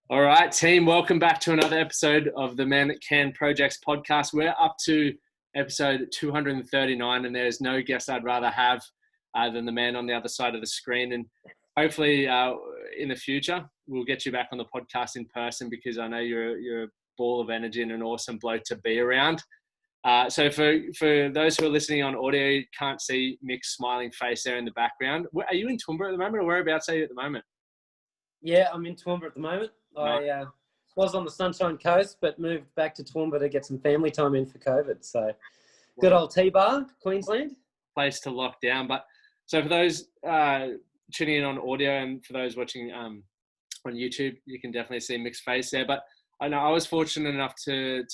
All right, team, welcome back to another episode of the Man That Can Projects podcast. We're up to episode 239, and there's no guest I'd rather have than the man on the other side of the screen. And hopefully in the future, we'll get you back on the podcast in person because I know you're a ball of energy and an awesome bloke to be around. So for those who are listening on audio, you can't see Mick's smiling face there in the background. Are you in Toowoomba at the moment, or whereabouts are you at the moment? Yeah, I'm in Toowoomba at the moment. I was on the Sunshine Coast, but moved back to Toowoomba to get some family time in for COVID. So, good old T-Bar, Queensland. Place to lock down. But so for those tuning in on audio and for those watching on YouTube, you can definitely see Mick's face there. But I know I was fortunate enough to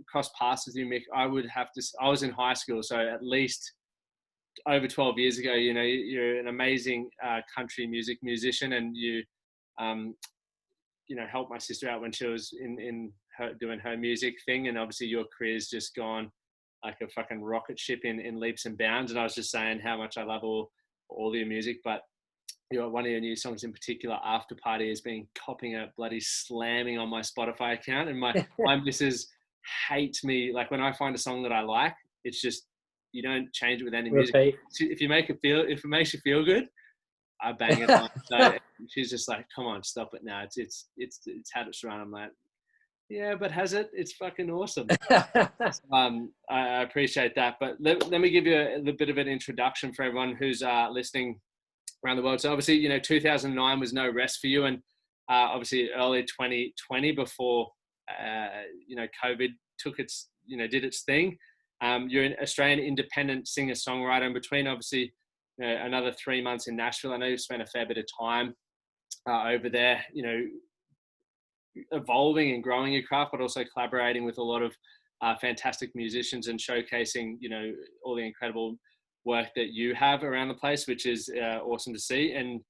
cross paths with you, Mick. I was in high school, so at least over 12 years ago. You know, you're an amazing country music musician, and you helped my sister out when she was in her doing her music thing. And obviously your career's just gone like a fucking rocket ship in leaps and bounds. And I was just saying how much I love all your music, but one of your new songs in particular, Afterparty, has been copping a bloody slamming on my Spotify account. And my missus hates me. Like when I find a song that I like, it's just, you don't change it with any music. If it makes you feel good, I bang it on. So she's just like, come on, stop it now. It's had its run. I'm like, yeah, but has it? It's fucking awesome. I appreciate that. But let me give you a bit of an introduction for everyone who's listening around the world. So obviously, 2009 was no rest for you. And obviously early 2020 before, COVID did its thing. You're an Australian independent singer-songwriter, in between, obviously, another 3 months in Nashville. I know you've spent a fair bit of time over there, evolving and growing your craft, but also collaborating with a lot of fantastic musicians and showcasing, all the incredible work that you have around the place, which is awesome to see. And,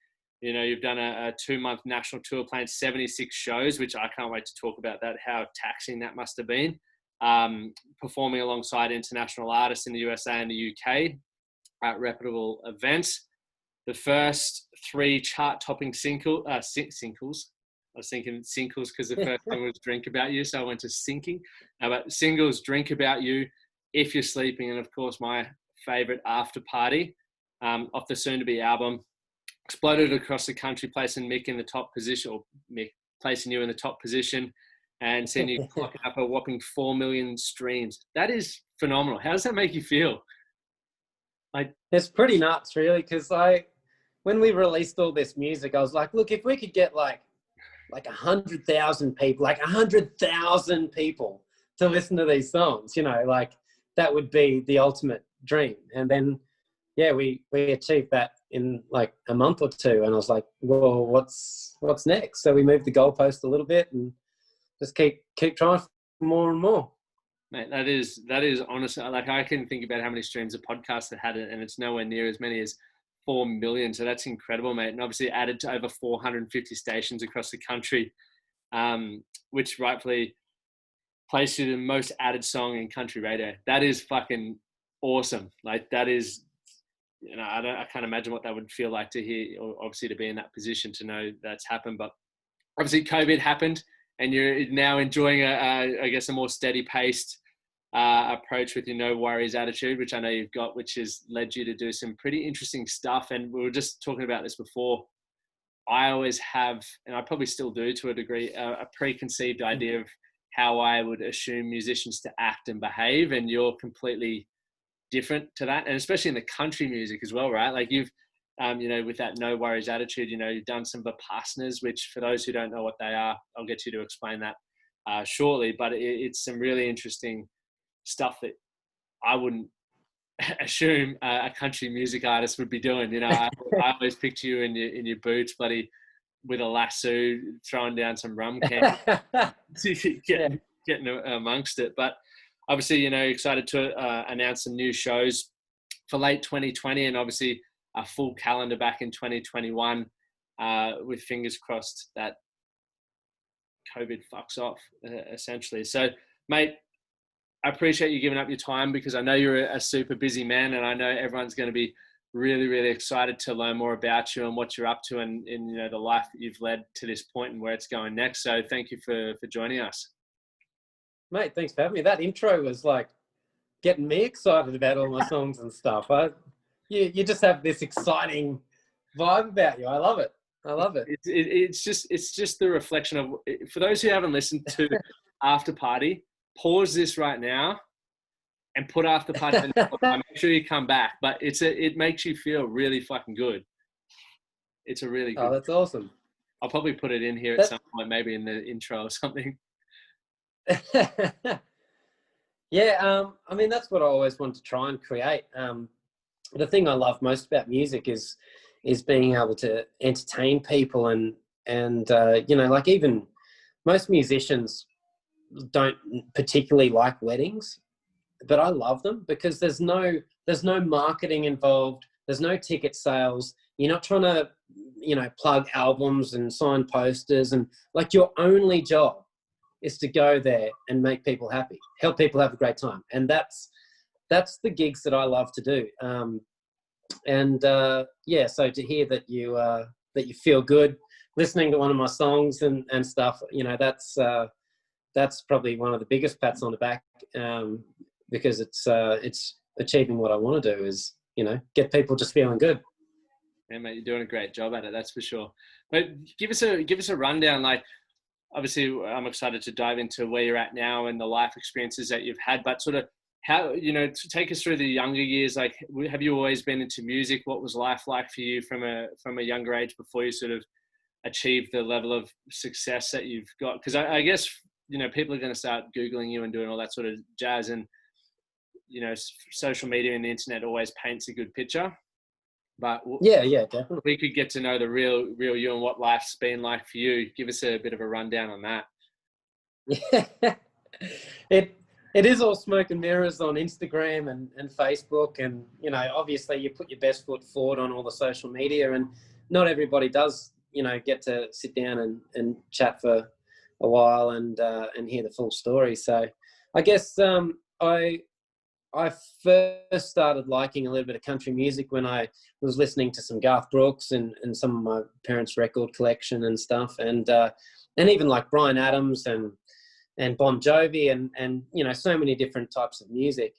you've done a 2-month national tour, playing 76 shows, which I can't wait to talk about that, how taxing that must have been. Performing alongside international artists in the USA and the UK at reputable events. The first 3 chart-topping singles. I was thinking singles because the first one was Drink About You, so I went to sinking. But singles, Drink About You, If You're Sleeping, and of course my favourite, Afterparty, off the soon-to-be album. Exploded across the country, placing Mick in the top position, or Mick placing you in the top position, and seeing you clocking up a whopping 4 million streams. That is phenomenal. How does that make you feel? It's pretty nuts, really, because when we released all this music, I was like, look, if we could get like 100,000 people, 100,000 people to listen to these songs, that would be the ultimate dream. And then, we achieved that in like a month or two. And I was like, well, what's next? So we moved the goalpost a little bit and just keep trying for more and more. Mate, that is honestly, like, I can think about how many streams a podcast that had it, and it's nowhere near as many as 4 million. So that's incredible, mate. And obviously added to over 450 stations across the country, which rightfully placed you the most added song in country radio. That is fucking awesome. Like, that is, I can't imagine what that would feel like to hear, or obviously to be in that position to know that's happened. But obviously COVID happened, and you're now enjoying a more steady paced approach with your no worries attitude, which I know you've got, which has led you to do some pretty interesting stuff. And we were just talking about this before. I always have, and I probably still do to a degree, a preconceived idea of how I would assume musicians to act and behave. And you're completely different to that. And especially in the country music as well, right? Like you've, with that no worries attitude, you've done some Vipassanas, which for those who don't know what they are, I'll get you to explain that shortly. But it's some really interesting stuff that I wouldn't assume a country music artist would be doing. I always picture you in your boots, bloody with a lasso, throwing down some rum cans, getting amongst it. But obviously, excited to announce some new shows for late 2020, and obviously a full calendar back in 2021, with fingers crossed that COVID fucks off, essentially. So, mate, I appreciate you giving up your time, because I know you're a super busy man, and I know everyone's going to be really, really excited to learn more about you and what you're up to, and in the life that you've led to this point and where it's going next. So thank you for joining us. Mate, thanks for having me. That intro was like getting me excited about all my songs and stuff. You just have this exciting vibe about you. I love it. I love it. It's just the reflection of, for those who haven't listened to Afterparty, pause this right now and put Afterparty. Make sure you come back. But it makes you feel really fucking good. It's a really good. Oh, that's awesome. I'll probably put it in here at some point, maybe in the intro or something. Yeah, I mean, that's what I always want to try and create. The thing I love most about music is being able to entertain people, and like, even most musicians don't particularly like weddings, but I love them because there's no marketing involved. There's no ticket sales. You're not trying to, plug albums and sign posters, and like, your only job is to go there and make people happy, help people have a great time. And that's the gigs that I love to do. So to hear that you feel good listening to one of my songs and stuff, that's probably one of the biggest pats on the back, because it's achieving what I want to do, is, get people just feeling good. Yeah, mate, you're doing a great job at it, that's for sure. But give us a rundown. Like, obviously, I'm excited to dive into where you're at now and the life experiences that you've had, but sort of how, to take us through the younger years. Like, have you always been into music? What was life like for you from a younger age before you sort of achieved the level of success that you've got? Because I guess, people are going to start Googling you and doing all that sort of jazz, and, social media and the internet always paints a good picture. But yeah, definitely. We could get to know the real you and what life's been like for you. Give us a bit of a rundown on that. Yeah, it is all smoke and mirrors on Instagram and Facebook, and obviously you put your best foot forward on all the social media, and not everybody does get to sit down and chat for a while and hear the full story. So I guess I first started liking a little bit of country music when I was listening to some Garth Brooks and some of my parents' record collection and stuff, and even like Bryan Adams and Bon Jovi and so many different types of music.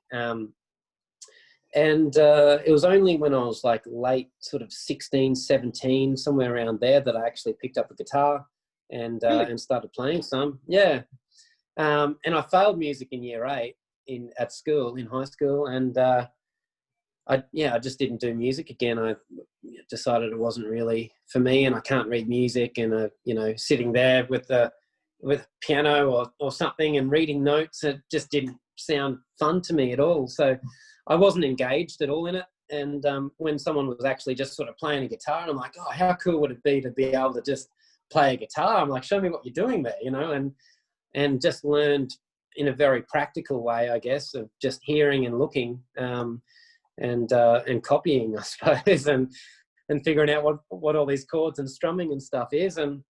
It was only when I was like late sort of 16, 17, somewhere around there, that I actually picked up a guitar and started playing some. Yeah. And I failed music in year 8 in high school. And I just didn't do music again. I decided it wasn't really for me, and I can't read music, and sitting there with piano or something and reading notes, it just didn't sound fun to me at all. So I wasn't engaged at all in it. And when someone was actually just sort of playing a guitar, and I'm like, oh, how cool would it be to be able to just play a guitar? I'm like, show me what you're doing there, and just learned in a very practical way, I guess, of just hearing and looking and copying, I suppose, and figuring out what all these chords and strumming and stuff is. And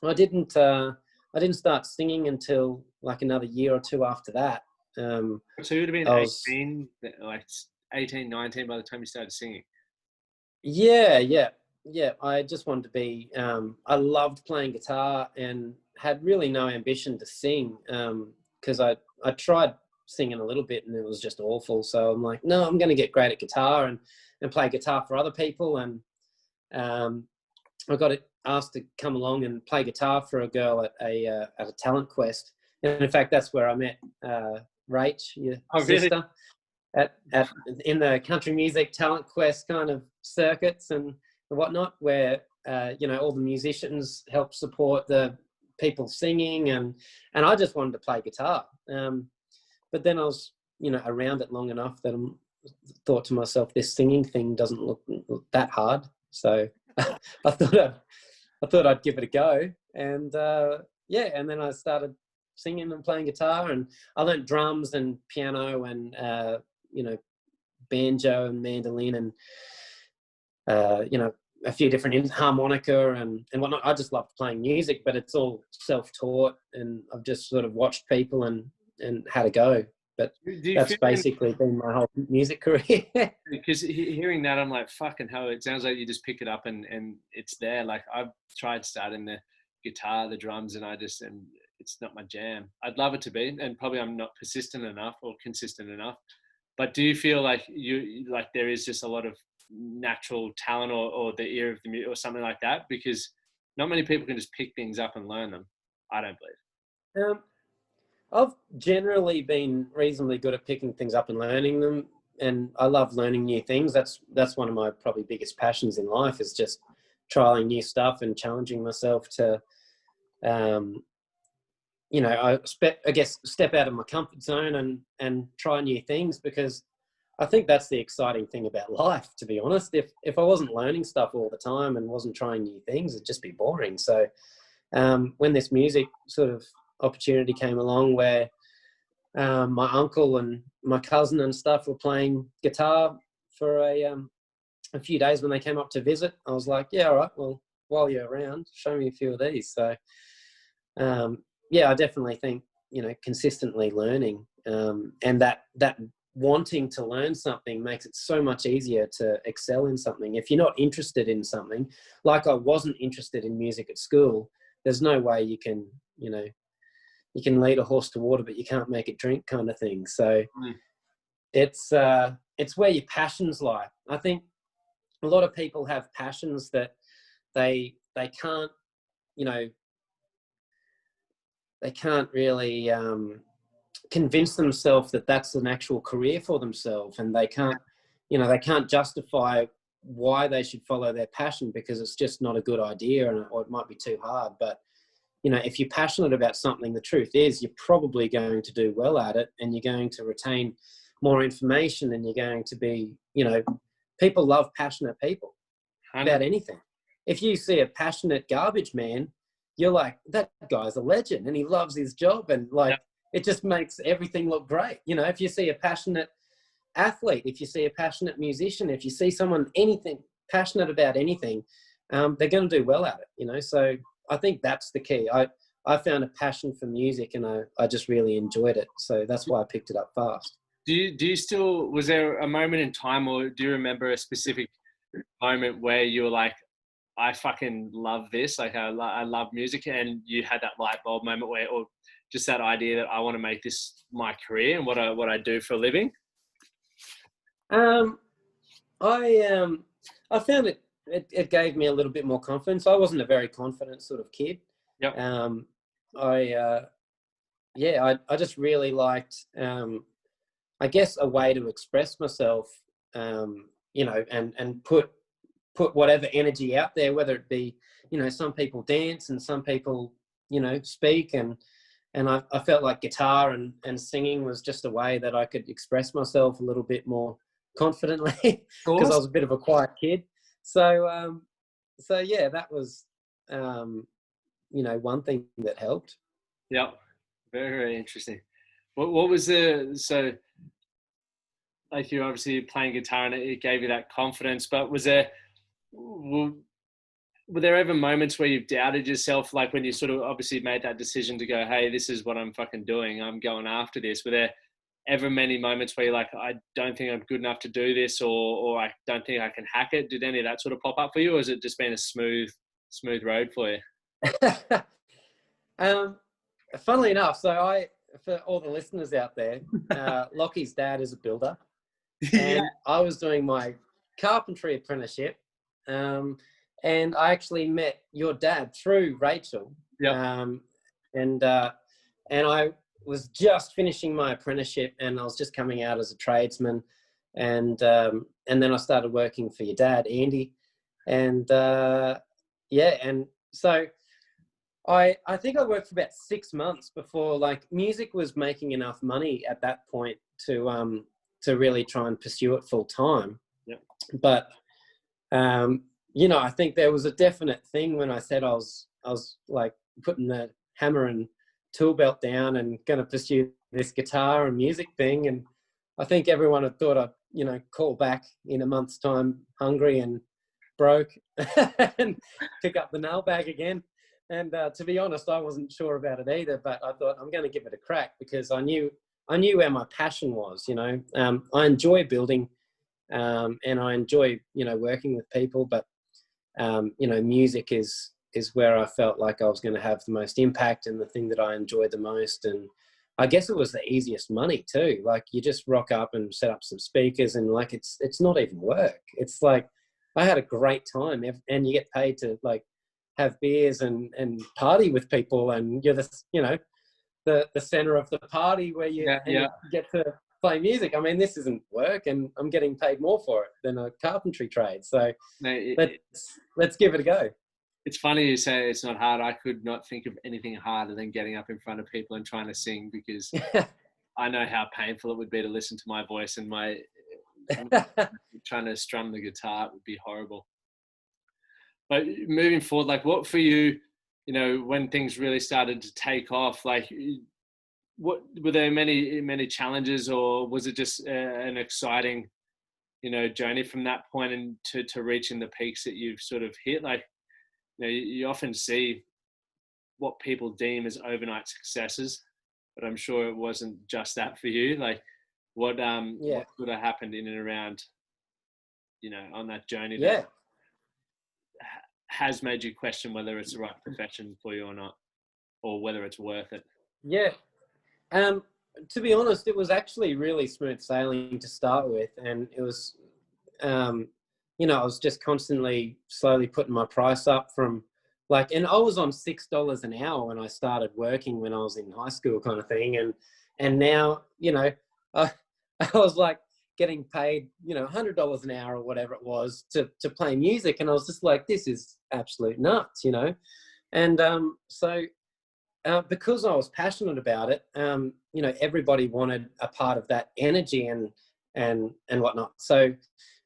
I didn't start singing until like another year or two after that. So you would have been 18, 19 by the time you started singing. Yeah. I just wanted to be. I loved playing guitar and had really no ambition to sing, because I tried singing a little bit and it was just awful. So I'm like, no, I'm going to get great at guitar and play guitar for other people. And I got asked to come along and play guitar for a girl at a talent quest. And in fact, that's where I met Rach, your sister, in the country music talent quest kind of circuits and whatnot, where all the musicians help support the people singing, and I just wanted to play guitar. But then I was around it long enough that I thought to myself, this singing thing doesn't look that hard. So I thought I'd give it a go, and and then I started singing and playing guitar, and I learned drums and piano and banjo and mandolin and a few different harmonica and whatnot. I just loved playing music, but it's all self-taught, and I've just sort of watched people and had a go. But Do you that's feel basically been my whole music career. because hearing that, I'm like, fucking hell, it sounds like you just pick it up and it's there. Like I've tried starting the guitar, the drums, and it's not my jam. I'd love it to be, and probably I'm not persistent enough or consistent enough. But do you feel like there is just a lot of natural talent or the ear of the music or something like that? Because not many people can just pick things up and learn them. I don't believe. I've generally been reasonably good at picking things up and learning them, and I love learning new things. That's one of my probably biggest passions in life, is just trialing new stuff and challenging myself to, I guess step out of my comfort zone and try new things, because I think that's the exciting thing about life, to be honest. If I wasn't learning stuff all the time and wasn't trying new things, it'd just be boring. So when this music sort of opportunity came along, where my uncle and my cousin and stuff were playing guitar for a few days when they came up to visit, I was like, yeah, all right, well, while you're around, show me a few of these. So I definitely think, consistently learning and that wanting to learn something makes it so much easier to excel in something. If you're not interested in something, like I wasn't interested in music at school, there's no way you can lead a horse to water, but you can't make it drink, kind of thing. So it's where your passions lie. I think a lot of people have passions that they can't, they can't really convince themselves that that's an actual career for themselves, and they can't justify why they should follow their passion, because it's just not a good idea, or it might be too hard. But if you're passionate about something, the truth is you're probably going to do well at it, and you're going to retain more information, and you're going to be, people love passionate people about anything. If you see a passionate garbage man, you're like, that guy's a legend and he loves his job, and it just makes everything look great. If you see a passionate athlete, if you see a passionate musician, if you see someone passionate about anything, they're going to do well at it, So I think that's the key. I found a passion for music, and I just really enjoyed it. So that's why I picked it up fast. Do you still, was there a moment in time, or do you remember a specific moment where you were like, I fucking love this, like I love music, and you had that light bulb moment where, or just that idea that I want to make this my career and what I do for a living? I found it gave me a little bit more confidence. I wasn't a very confident sort of kid. Yep. I just really liked, I guess, a way to express myself, and put whatever energy out there, whether it be, some people dance and some people, speak. And I felt like guitar and singing was just a way that I could express myself a little bit more confidently, because I was a bit of a quiet kid. So that was, one thing that helped. Yeah. Very, very interesting. What was so like, you're obviously playing guitar and it gave you that confidence, but were there ever moments where you've doubted yourself, like when you sort of obviously made that decision to go, hey, this is what I'm fucking doing, I'm going after this? Were there ever many moments where you're like, I don't think I'm good enough to do this, or I don't think I can hack it? Did any of that sort of pop up for you, or has it just been a smooth road for you? Funnily enough, for all the listeners out there, Lockie's dad is a builder, and I was doing my carpentry apprenticeship, and I actually met your dad through Rachel. And I was just finishing my apprenticeship, and I was just coming out as a tradesman, and then I started working for your dad, Andy, and and so I think I worked for about 6 months before, like, music was making enough money at that point to really try and pursue it full time. But I think there was a definite thing when I said I was like putting the hammer and tool belt down and going to pursue this guitar and music thing. And I think everyone had thought I'd, call back in a month's time, hungry and broke, and pick up the nail bag again. And to be honest, I wasn't sure about it either, but I thought I'm going to give it a crack, because I knew I knew where my passion was, you know. I enjoy building, and I enjoy, you know, working with people, but, you know, music is where I felt like I was going to have the most impact and the thing that I enjoyed the most. And I guess it was the easiest money too. Like, you just rock up and set up some speakers, and like, it's not even work. It's like, I had a great time, and you get paid to like have beers and party with people, and you're the, you know, the center of the party where you get to play music. I mean, this isn't work, and I'm getting paid more for it than a carpentry trade. So let's give it a go. It's funny you say it's not hard. I could not think of anything harder than getting up in front of people and trying to sing, because I know how painful it would be to listen to my voice, and my trying to strum the guitar, it would be horrible. But moving forward, like, what for you, you know, when things really started to take off, like, what were there many challenges, or was it just an exciting, you know, journey from that point and to reaching the peaks that you've sort of hit? Like, you know, you often see what people deem as overnight successes, but I'm sure it wasn't just that for you. Like, what would have happened in and around, you know, on that journey that has made you question whether it's the right profession for you or not, or whether it's worth it? Yeah. To be honest, it was actually really smooth sailing to start with. And it was, you know, I was just constantly slowly putting my price up from like, and I was on $6 an hour when I started working when I was in high school, kind of thing. And now, you know, I was like getting paid, you know, $100 an hour or whatever it was to play music. And I was just like, this is absolute nuts, you know? And so because I was passionate about it, you know, everybody wanted a part of that energy and whatnot. So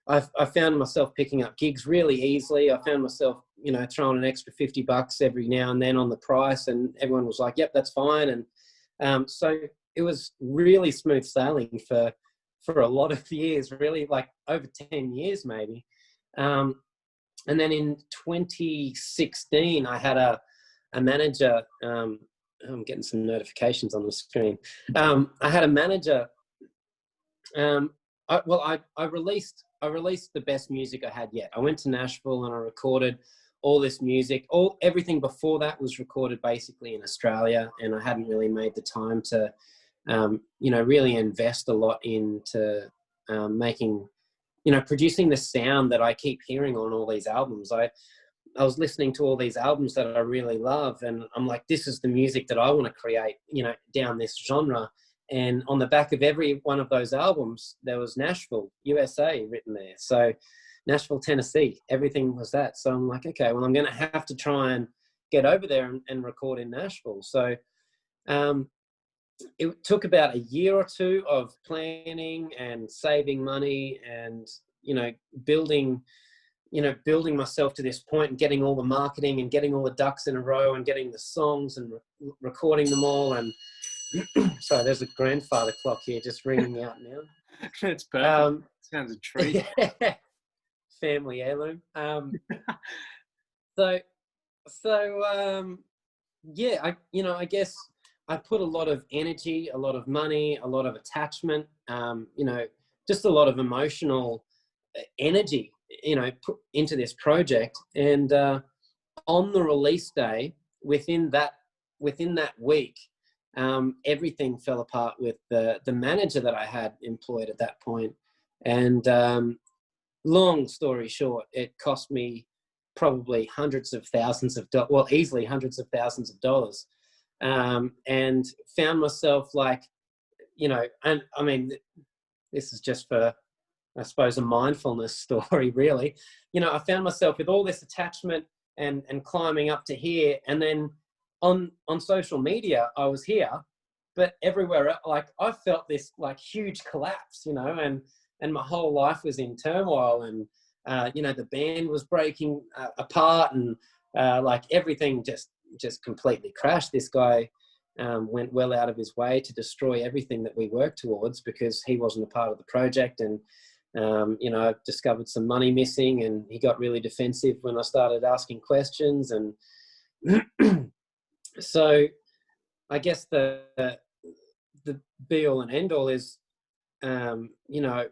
I found myself picking up gigs really easily. I found myself, you know, throwing an extra $50 every now and then on the price, and everyone was like, yep, that's fine. And so it was really smooth sailing for a lot of years, really, like over 10 years maybe. And then in 2016, I had a manager. I'm getting some notifications on the screen. I had a manager. I released the best music I had yet. I went to Nashville and I recorded all this music. Everything before that was recorded basically in Australia, and I hadn't really made the time to, you know, really invest a lot into making, you know, producing the sound that I keep hearing on all these albums. I was listening to all these albums that I really love, and I'm like, this is the music that I want to create, you know, down this genre. And on the back of every one of those albums, there was Nashville, USA written there. So Nashville, Tennessee, everything was that. So I'm like, okay, well, I'm going to have to try and get over there and record in Nashville. So it took about a year or two of planning and saving money and, you know, building myself to this point and getting all the marketing and getting all the ducks in a row and getting the songs and recording them all. And sorry, there's a grandfather clock here just ringing out now. It's perfect. Sounds a treat. Family heirloom. Yeah, I guess I put a lot of energy, a lot of money, a lot of attachment, you know, just a lot of emotional energy, you know, put into this project. And on the release day, within that week, everything fell apart with the manager that I had employed at that point. And long story short, it cost me probably hundreds of thousands of dollars, well, easily hundreds of thousands of dollars. And found myself like, you know, and I mean, this is just for, I suppose, a mindfulness story, really. You know, I found myself with all this attachment and climbing up to here. And then on social media, I was here, but everywhere, like, I felt this like huge collapse, you know, and my whole life was in turmoil, and, you know, the band was breaking apart, and like everything just completely crashed. This guy went well out of his way to destroy everything that we worked towards because he wasn't a part of the project. And, you know, I discovered some money missing, and he got really defensive when I started asking questions. And so I guess the the be all and end all is, you know,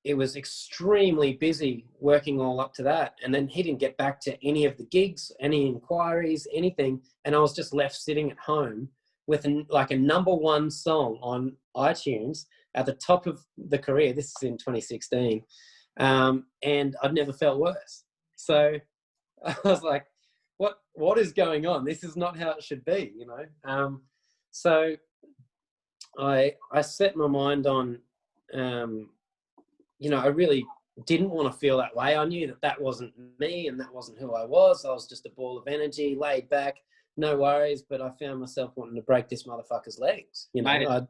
it was extremely busy working all up to that. And then he didn't get back to any of the gigs, any inquiries, anything. And I was just left sitting at home with like a #1 song on iTunes at the top of the career. This is in 2016. And I've never felt worse. So I was like, what is going on? This is not how it should be, you know? So I set my mind on, you know, I really didn't want to feel that way. I knew that that wasn't me and that wasn't who I was. I was just a ball of energy, laid back, no worries. But I found myself wanting to break this motherfucker's legs. You know,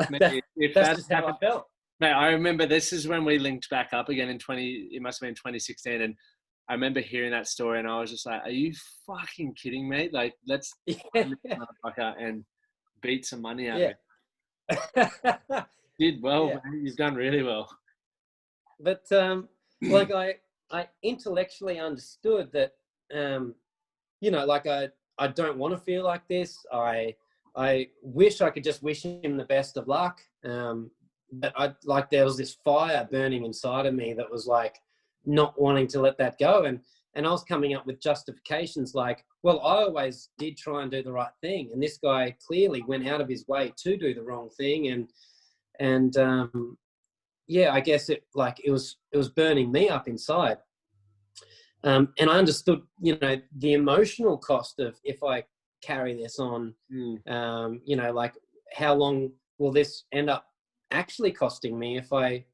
mate, that's just how I felt. Mate, I remember this is when we linked back up again in it must have been 2016. And I remember hearing that story and I was just like, are you fucking kidding me? Like, let's motherfucker and beat some money out of it. Did well, man. You've done really well. But like I intellectually understood that, you know, like I don't want to feel like this. I wish I could just wish him the best of luck. But there was this fire burning inside of me that was like not wanting to let that go. And I was coming up with justifications like, well, I always did try and do the right thing. And this guy clearly went out of his way to do the wrong thing. And yeah, I guess it was burning me up inside. And I understood, you know, the emotional cost of if I carry this on, you know, like how long will this end up actually costing me if I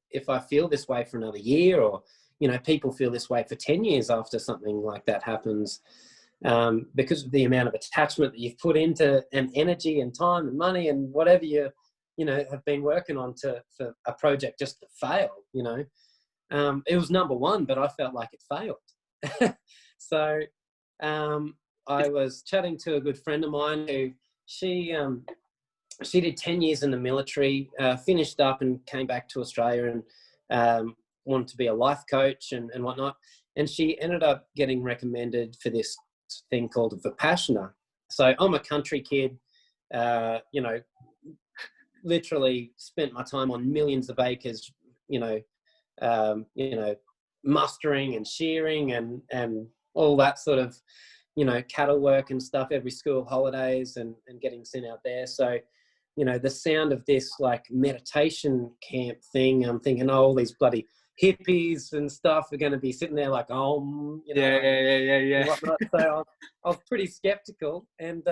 feel this way for another year, or, you know, people feel this way for 10 years after something like that happens, because of the amount of attachment that you've put into, and energy and time and money and whatever you know, have been working on for a project just to fail, you know. It was #1, but I felt like it failed. So I was chatting to a good friend of mine who she did 10 years in the military, finished up and came back to Australia and wanted to be a life coach and whatnot. And she ended up getting recommended for this thing called Vipassana. So I'm a country kid, you know, literally spent my time on millions of acres, you know, mustering and shearing and all that sort of, you know, cattle work and stuff every school holidays and getting sent out there. So, you know, the sound of this like meditation camp thing, I'm thinking, oh, all these bloody hippies and stuff are going to be sitting there like, you know, yeah. whatnot. So I was pretty skeptical. And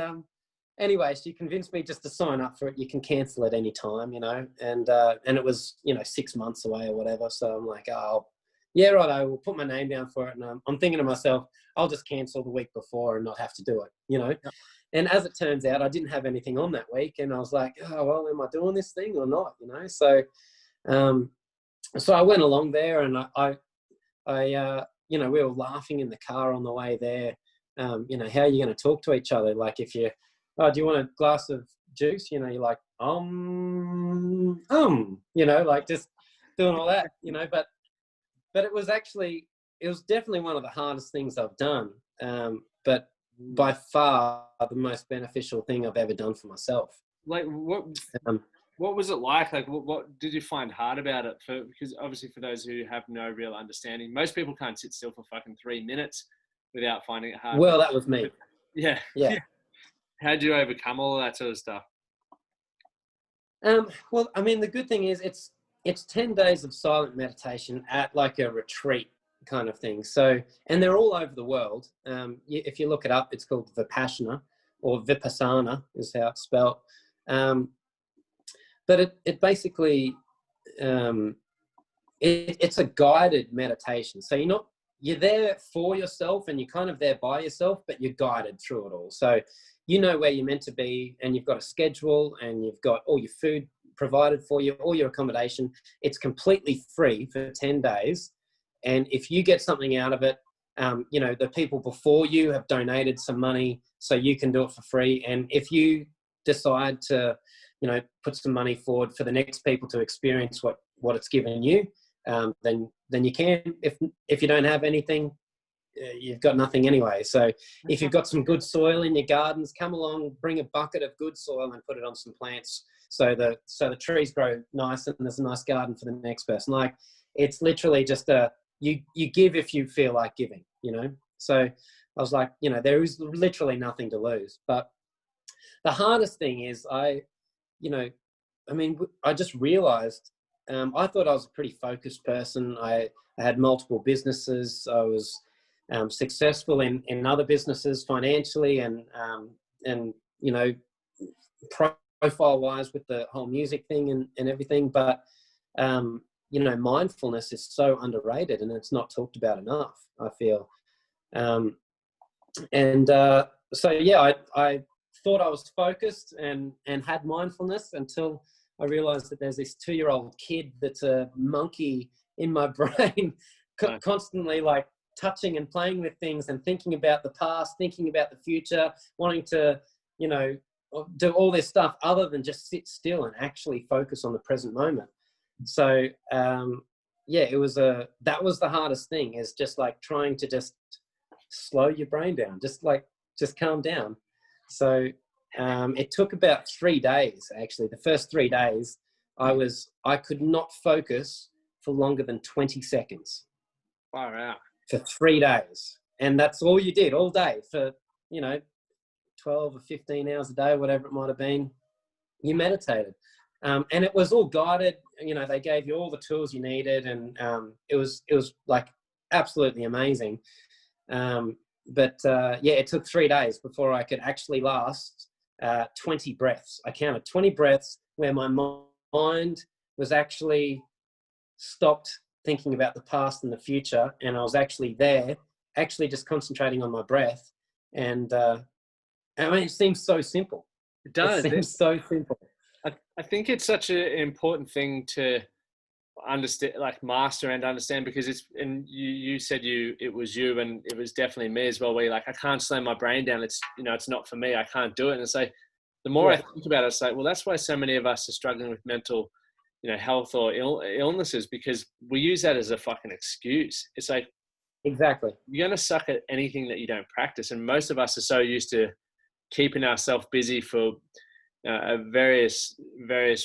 anyway, she convinced me just to sign up for it. You can cancel at any time, you know, and it was, you know, 6 months away or whatever. So I'm like, oh, yeah, right, I will put my name down for it. And I'm thinking to myself, I'll just cancel the week before and not have to do it, you know. Yep. And as it turns out, I didn't have anything on that week. And I was like, oh, well, am I doing this thing or not, you know? So so I went along there and I you know, we were laughing in the car on the way there. You know, how are you going to talk to each other? Like if you, oh, do you want a glass of juice? You know, you're like, you know, like just doing all that, you know, but it was definitely one of the hardest things I've done. But by far the most beneficial thing I've ever done for myself. Like what was it like? Like what did you find hard about it? Because obviously for those who have no real understanding, most people can't sit still for fucking 3 minutes without finding it hard. Well, that was me. Yeah. How'd you overcome all of that sort of stuff? Well, I mean, the good thing is it's 10 days of silent meditation at like a retreat kind of thing. So, and they're all over the world. If you look it up, it's called Vipassana or Vipassana is how it's spelled. But it basically, it's a guided meditation. So you're there for yourself and you're kind of there by yourself, but you're guided through it all. So you know where you're meant to be and you've got a schedule and you've got all your food provided for you, all your accommodation. It's completely free for 10 days. And if you get something out of it, you know, the people before you have donated some money so you can do it for free. And if you decide to, you know, put some money forward for the next people to experience what it's given you, then you can. If you don't have anything, you've got nothing anyway. So if you've got some good soil in your gardens, come along, bring a bucket of good soil and put it on some plants so the trees grow nice and there's a nice garden for the next person. Like, it's literally just you give if you feel like giving, you know. So I was like, you know, there is literally nothing to lose. But the hardest thing is I just realized, I thought I was a pretty focused person. I had multiple businesses. I was successful in other businesses financially and you know, profile wise with the whole music thing and everything. But you know, mindfulness is so underrated and it's not talked about enough, I feel. So yeah, I thought I was focused and had mindfulness until I realized that there's this 2-year-old kid that's a monkey in my brain, constantly like touching and playing with things and thinking about the past, thinking about the future, wanting to, you know, do all this stuff other than just sit still and actually focus on the present moment. So yeah, that was the hardest thing, is just like trying to just slow your brain down, just calm down. So it took about 3 days, actually. The first 3 days, I could not focus for longer than 20 seconds. Far out. For 3 days. And that's all you did all day for, you know, 12 or 15 hours a day, whatever it might have been. You meditated. And it was all guided. You know, they gave you all the tools you needed. And it was like absolutely amazing. But yeah, it took 3 days before I could actually last 20 breaths. I counted 20 breaths where my mind was actually stopped thinking about the past and the future, and I was actually there, actually just concentrating on my breath. And I mean, it seems so simple. It does. It seems so simple. I think it's such an important thing to understand, like master and understand, because it's, and you said it was you, and it was definitely me as well, where you're like, I can't slow my brain down. It's, you know, it's not for me. I can't do it. And it's like, the more I think about it, it's like, well, that's why so many of us are struggling with mental, you know, health or illnesses, because we use that as a fucking excuse. It's like, exactly, you're going to suck at anything that you don't practice. And most of us are so used to keeping ourselves busy for various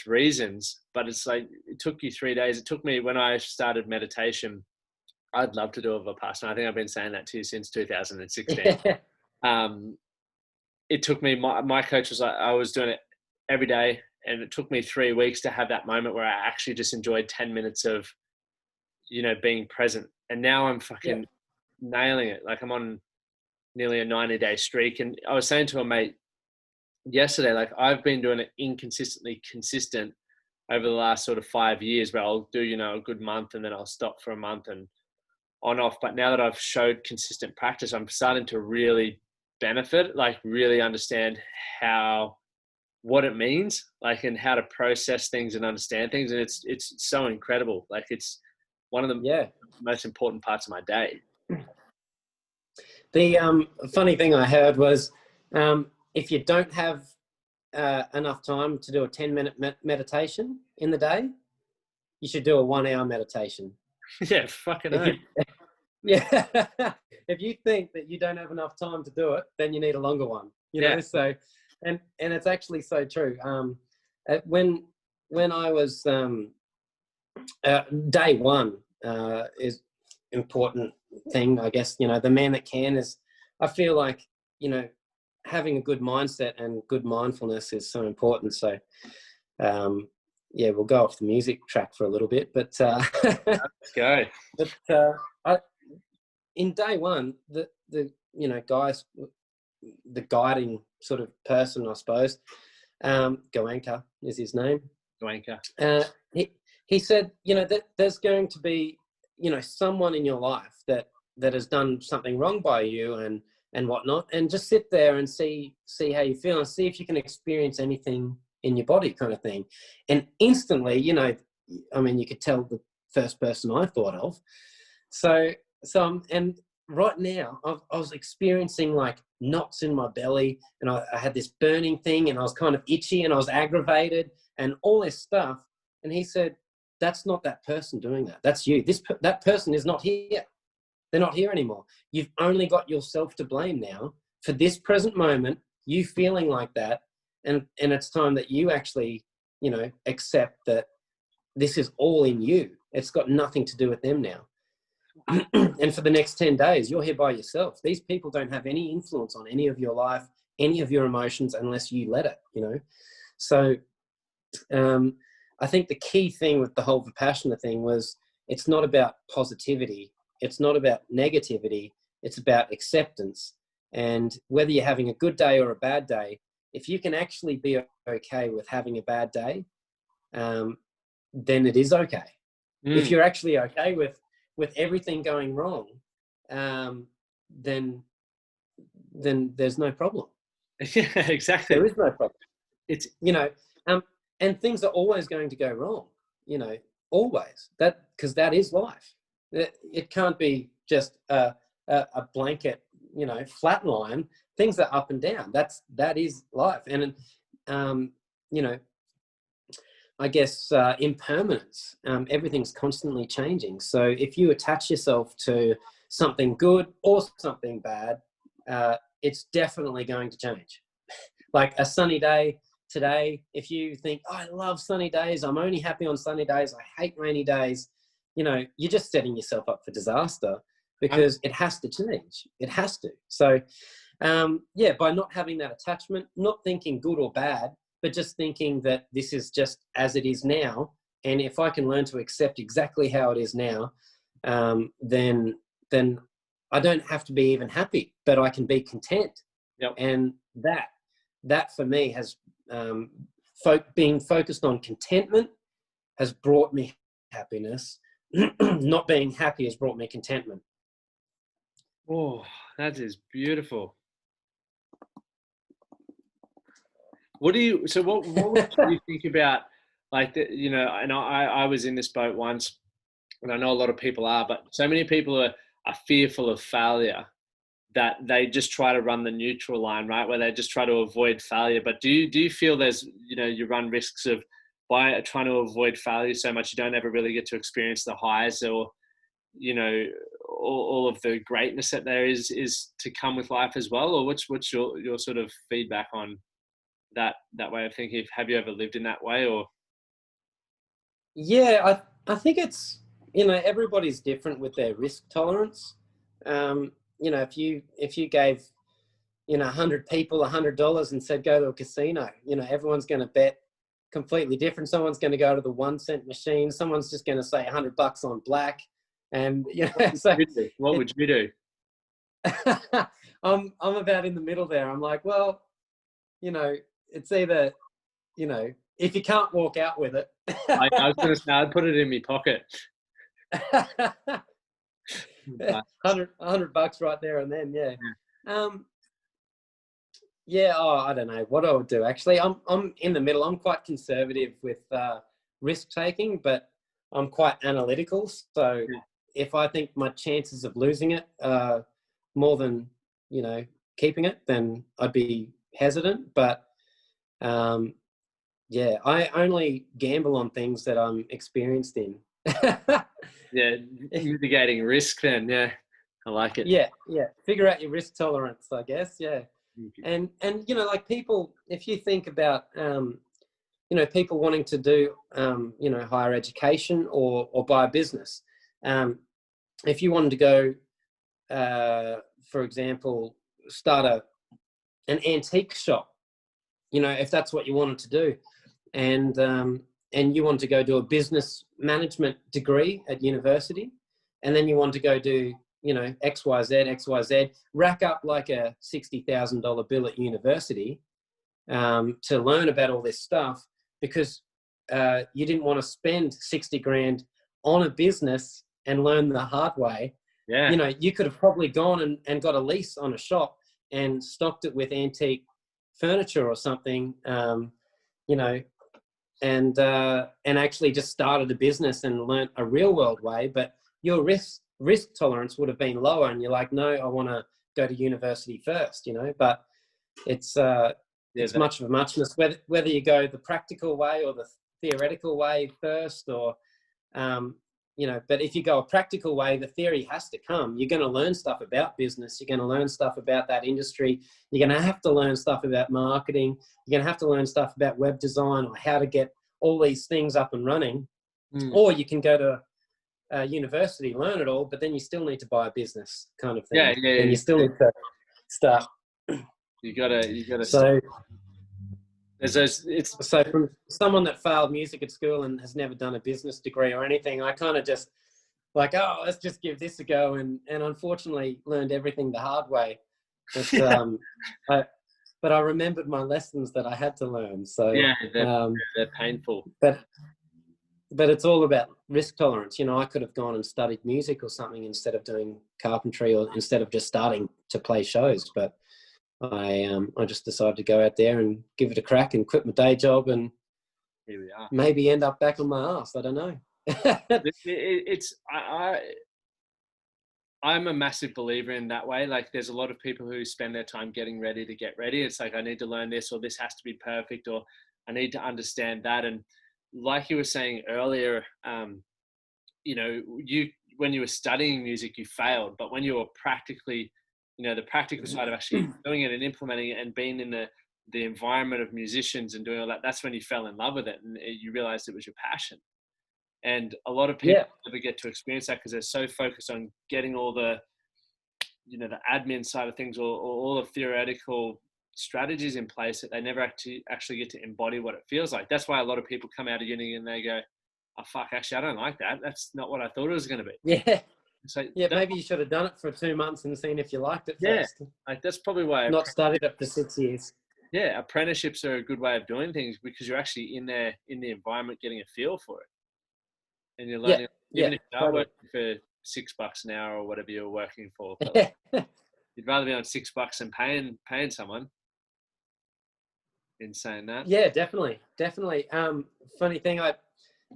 reasons. But it's like, it took you 3 days. It took me, when I started meditation, I'd love to do a Vipassana. I think I've been saying that to you since 2016. It took me, my coach was like, I was doing it every day, and it took me 3 weeks to have that moment where I actually just enjoyed 10 minutes of, you know, being present. And now I'm fucking nailing it. Like, I'm on nearly a 90-day streak. And I was saying to a mate yesterday, like, I've been doing it inconsistently consistent over the last sort of 5 years, where I'll do, you know, a good month and then I'll stop for a month and on off. But now that I've showed consistent practice, I'm starting to really benefit, like really understand what it means, like, and how to process things and understand things. And it's so incredible. Like, it's one of the most important parts of my day. The funny thing I heard was, if you don't have enough time to do a 10-minute meditation in the day, you should do a 1-hour meditation. Yeah, fucking hell. Yeah. If you think that you don't have enough time to do it, then you need a longer one, you know? So, and it's actually so true. When I was, day one is important thing, I guess, you know, the man that can is, I feel like, you know, having a good mindset and good mindfulness is so important. So, yeah, we'll go off the music track for a little bit, but let's go. But in day one, the you know, guys, the guiding sort of person, I suppose, Goenka is his name. Goenka. He said, you know, that there's going to be, you know, someone in your life that has done something wrong by you and whatnot, and just sit there and see how you feel and see if you can experience anything in your body, kind of thing. And instantly, you know, I mean, you could tell the first person I thought of. So and right now I was experiencing like knots in my belly, and I had this burning thing, and I was kind of itchy, and I was aggravated and all this stuff. And he said, that's not that person doing that. That's you. That person is not here. They're not here anymore. You've only got yourself to blame now for this present moment, you feeling like that. And it's time that you actually, you know, accept that this is all in you. It's got nothing to do with them now. And for the next 10 days, you're here by yourself. These people don't have any influence on any of your life, any of your emotions, unless you let it, you know? So I think the key thing with the whole Vipassana thing was, it's not about positivity. It's not about negativity. It's about acceptance. And whether you're having a good day or a bad day, if you can actually be okay with having a bad day, then it is okay. If you're actually okay with everything going wrong, then there's no problem. Yeah, exactly. There is no problem. It's, you know, and things are always going to go wrong, you know, always. Because that is life. It can't be just a blanket, you know, flat line. Things are up and down. That is life. And you know, I guess impermanence. Everything's constantly changing. So if you attach yourself to something good or something bad, it's definitely going to change. Like a sunny day today, if you think, oh, I love sunny days, I'm only happy on sunny days, I hate rainy days, you know, you're just setting yourself up for disaster, because it has to change. It has to. So, yeah, by not having that attachment, not thinking good or bad, but just thinking that this is just as it is now. And if I can learn to accept exactly how it is now, then I don't have to be even happy, but I can be content. Yep. And that for me has, being focused on contentment has brought me happiness. Not being happy has brought me contentment. Oh, that is beautiful. What do you think about, like, you know, and I was in this boat once, and I know a lot of people are, but so many people are fearful of failure that they just try to run the neutral line, right? Where they just try to avoid failure. But do you feel there's, you know, you run risks of, by trying to avoid failure so much, you don't ever really get to experience the highs, or, you know, all of the greatness that there is to come with life as well? Or what's your sort of feedback on that way of thinking? Have you ever lived in that way? Or yeah, I think it's, you know, everybody's different with their risk tolerance. You know, if you gave, you know, 100 people $100 and said go to a casino, you know, everyone's going to bet completely different. Someone's going to go to the 1 cent machine. Someone's just going to say $100 on black. And you know, what would you do? I'm about in the middle there. I'm like, well, you know, it's either, you know, if you can't walk out with it. I was going to say, I'd put it in my pocket. $100 right there and then, yeah. Yeah, I don't know what I would do. Actually, I'm in the middle. I'm quite conservative with risk taking, but I'm quite analytical. So if I think my chances of losing it are more than, you know, keeping it, then I'd be hesitant. But yeah, I only gamble on things that I'm experienced in. Yeah, mitigating risk then. Yeah, I like it. Yeah. Figure out your risk tolerance, I guess. Yeah. And you know, like people, if you think about, you know, people wanting to do, you know, higher education or buy a business. If you wanted to go, for example, start an antique shop, you know, if that's what you wanted to do, and you want to go do a business management degree at university, and then you want to go do, you know, XYZ, rack up like a $60,000 bill at university to learn about all this stuff, because you didn't want to spend 60 grand on a business and learn the hard way. Yeah. You know, you could have probably gone and got a lease on a shop and stocked it with antique furniture or something, you know, and actually just started a business and learnt a real world way. But your risk tolerance would have been lower, and you're like, no, I want to go to university first, you know. But it's much of a muchness whether you go the practical way or the theoretical way first, or but if you go a practical way, the theory has to come. You're going to learn stuff about business. You're going to learn stuff about that industry. You're going to have to learn stuff about marketing. You're going to have to learn stuff about web design or how to get all these things up and running. Or you can go to university, learn it all, but then you still need to buy a business kind of thing. And you still need to start. You gotta so start. So from someone that failed music at school and has never done a business degree or anything, I kind of just like, oh, let's just give this a go, and unfortunately learned everything the hard way. But I remembered my lessons that I had to learn. So they're painful. But it's all about risk tolerance. I could have gone and studied music or something instead of doing carpentry, or instead of just starting to play shows. But I just decided to go out there and give it a crack and quit my day job, and here we are. Maybe end up back on my ass. I don't know. I'm a massive believer in that way. Like, there's a lot of people who spend their time getting ready to get ready. It's like, I need to learn this, or this has to be perfect, or I need to understand that. And like you were saying earlier, when you were studying music, you failed, but when you were practically, the practical side of actually doing it and implementing it and being in the environment of musicians and doing all that, that's when you fell in love with it and you realized it was your passion. And a lot of people never get to experience that because they're so focused on getting all the, the admin side of things, or all the theoretical strategies in place, that they never actually get to embody what it feels like. That's why a lot of people come out of uni and they go, oh, fuck, actually, I don't like that. That's not what I thought it was going to be. Yeah. So maybe you should have done it for 2 months and seen if you liked it first. Like, that's probably why. Not studied it for 6 years. Yeah, apprenticeships are a good way of doing things because you're actually in there, in the environment, getting a feel for it. And you're learning, even if you're working for $6 an hour or whatever you're working for. But you'd rather be on $6 and paying someone. In saying that. Yeah, definitely. Funny thing,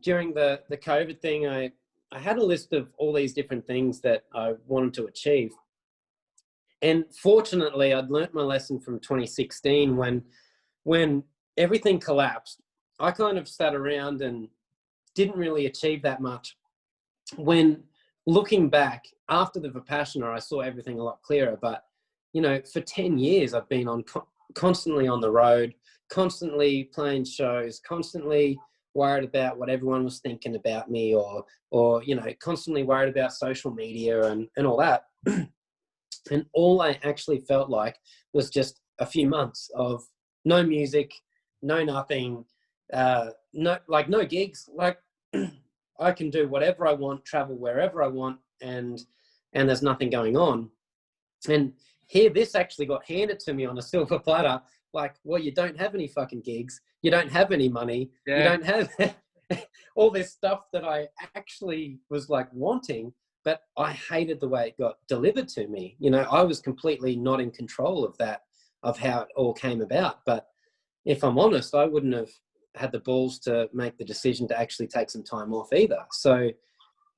during the COVID thing, I had a list of all these different things that I wanted to achieve. And fortunately, I'd learnt my lesson from 2016 when everything collapsed. I kind of sat around and didn't really achieve that much. When looking back, after the Vipassana, I saw everything a lot clearer. But, for 10 years, I've been constantly on the road, constantly playing shows, constantly worried about what everyone was thinking about me, or constantly worried about social media and all that. And all I actually felt like was just a few months of no music, no nothing, no gigs. Like, I can do whatever I want, travel wherever I want, and there's nothing going on. And here, this actually got handed to me on a silver platter. Like, well, you don't have any fucking gigs. You don't have any money. Yeah. You don't have all this stuff that I actually was like wanting, but I hated the way it got delivered to me. I was completely not in control of that, of how it all came about. But if I'm honest, I wouldn't have had the balls to make the decision to actually take some time off either. So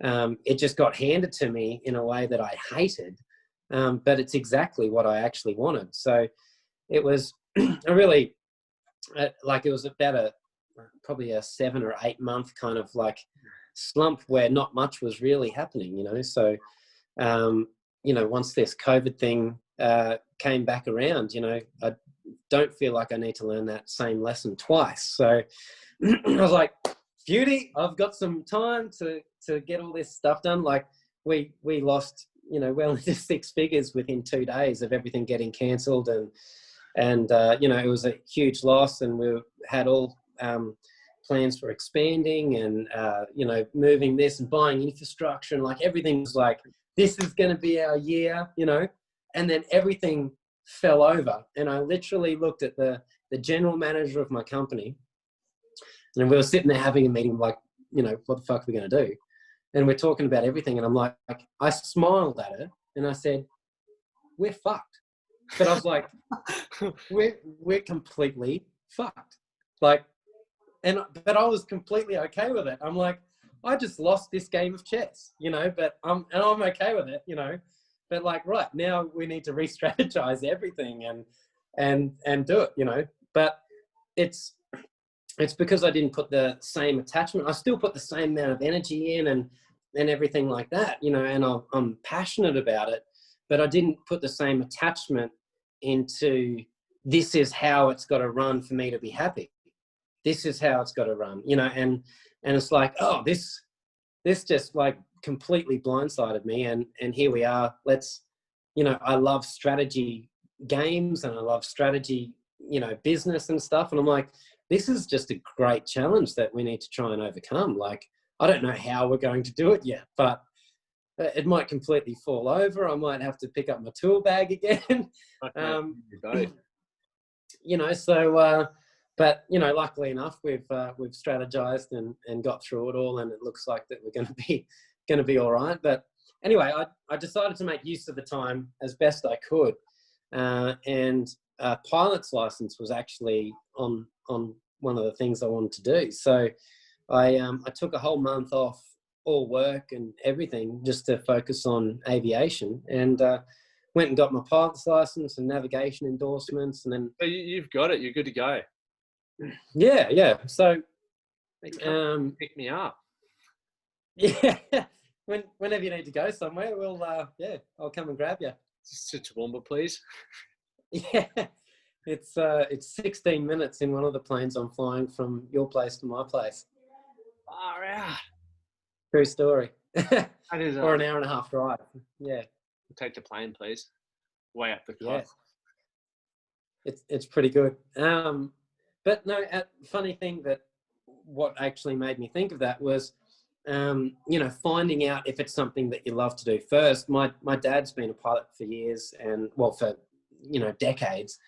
it just got handed to me in a way that I hated. But it's exactly what I actually wanted. So it was a really, it was about probably a 7 or 8 month kind of like slump where not much was really happening, So, once this COVID thing came back around, I don't feel like I need to learn that same lesson twice. So I was like, beauty, I've got some time to get all this stuff done. Like we lost, well into 6 figures within 2 days of everything getting cancelled, and it was a huge loss, and we had all plans for expanding and moving this and buying infrastructure, and like everything was like, this is going to be our year, and then everything fell over. And I literally looked at the general manager of my company, and we were sitting there having a meeting like, what the fuck are we going to do? And we're talking about everything, and I'm like, I smiled at her and I said, we're fucked. But I was like, we're completely fucked. Like, but I was completely okay with it. I'm like, I just lost this game of chess, but I'm okay with it, But like, right now we need to re-strategize everything and do it, But it's because I didn't put the same attachment. I still put the same amount of energy in, and and everything like that, you know, and I'm passionate about it, but I didn't put the same attachment into this is how it's got to run for me to be happy. This is how it's got to run, you know, and it's like, oh, this just like completely blindsided me. And here we are. Let's, you know, I love strategy games and I love strategy, you know, business and stuff. And I'm like, this is just a great challenge that we need to try and overcome. Like, I don't know how we're going to do it yet, but it might completely fall over. I might have to pick up my tool bag again. You know, so, but, you know, luckily enough, we've strategized and got through it all. And it looks like that we're going to be all right. But anyway, I decided to make use of the time as best I could. And a pilot's license was actually on one of the things I wanted to do. So I took a whole month off all work and everything just to focus on aviation, and went and got my pilot's license and navigation endorsements. And then so you've got it. You're good to go. Yeah. So pick me up. Yeah. Whenever you need to go somewhere, I'll come and grab you. Just to Toowoomba, please. Yeah. It's 16 minutes in one of the planes I'm flying from your place to my place. Far out. True story. That is, or an hour and a half drive. Yeah. Take the plane, please. Way up the cost. Yeah. It's pretty good. But no, funny thing that what actually made me think of that was, you know, finding out if it's something that you love to do first. My dad's been a pilot for years and, well, for, you know, decades.